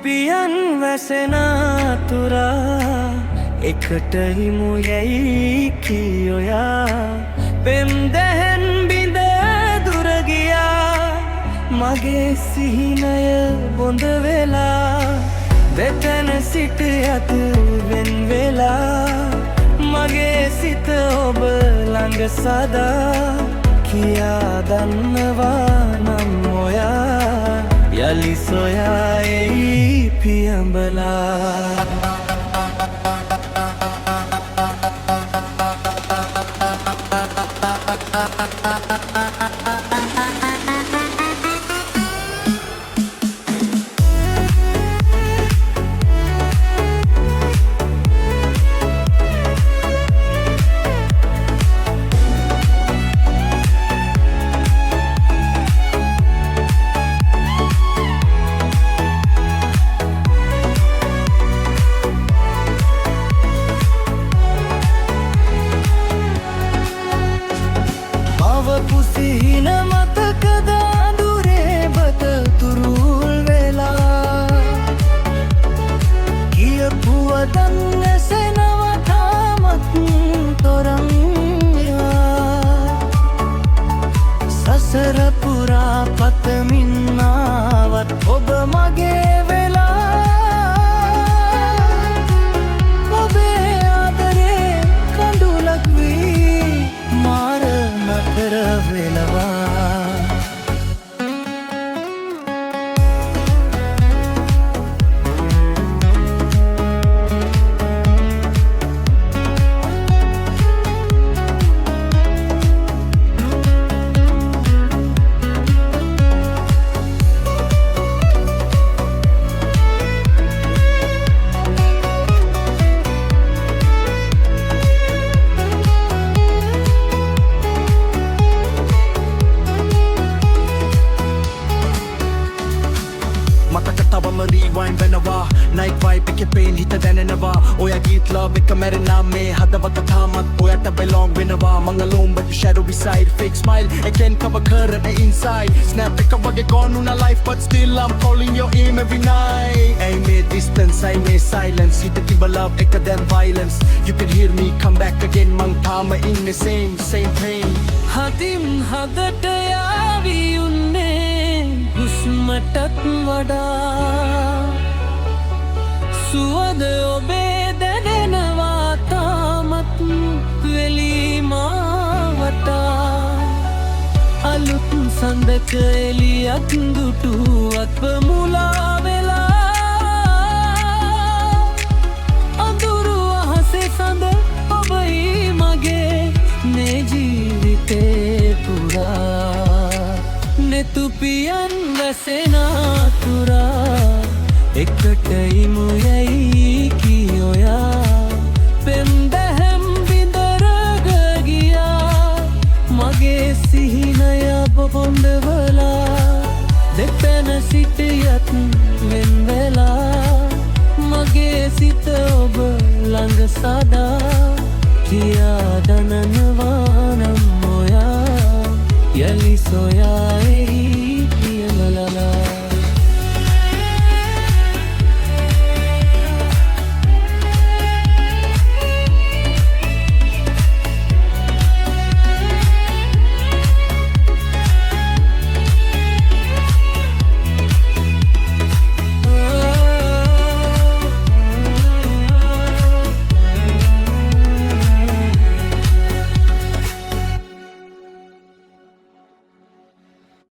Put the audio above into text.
පියන් වැසෙන තුරා එකට හිමු යැයි කියොයා පෙම් දැහැන් බිඳ දුර ගියා මගේ සිහිනය බොඳ වෙලා දෙතන සිට යත් වෙන් වෙලා මගේ සිත ඔබ ළඟ සදා කියා දන්නවා නම් ඔයා යලි සොයා එයි පියඹලා පුසිහින මතකද අඳුරේ බත තුරුල් වෙලා කියපුව දන් ඇසෙනව තාමත් තොරන් සසර පුරා පතමින් ආවත් ඔබ මගේ වෙලා ඔබේ ආදරේ කඳුලක් වී මාර නතර වෙනවා තවම රීවයින් වෙනවා නයිට් වයිබ් එකේ පේන් හිත දැනෙනවා ඔයා ගීත් ලව් එක මැරෙනා මේ හදවත තාමත් ඔයාට belong වෙනවා මං alone but you shadow beside fake smile again cover current inside snap එක වගේ gone on a life but still I'm calling your aim every night I made distance I made silence හිත තිබ love එක than violence you can hear me come back again මං තාම ඉන්නේ same pain හදින් හදට යාවි උන්නේ හුස්මටත් වඩා සුවද ඔබේ දැනෙනවා තාමත් වෙලිමාවටා අලුත් සඳක එලියක් දුටුවත්ව මුලා වෙලා අඳුරු අහසේ සඳ ඔබයි මගේ මේ ජීවිතේ පුරා නෙතු පියන් වැසෙන තුරා එකට හිමු යැයි කියොයා පෙම් දැහැම් බිඳරග ගියා මගේ සිහිනය බොඳවලා දෙතන සිට යත් වෙන් වෙලා මගේ සිත ඔබ ළඟ සදා කියා දනනවා නම් ඔයා යලි සොයා එයි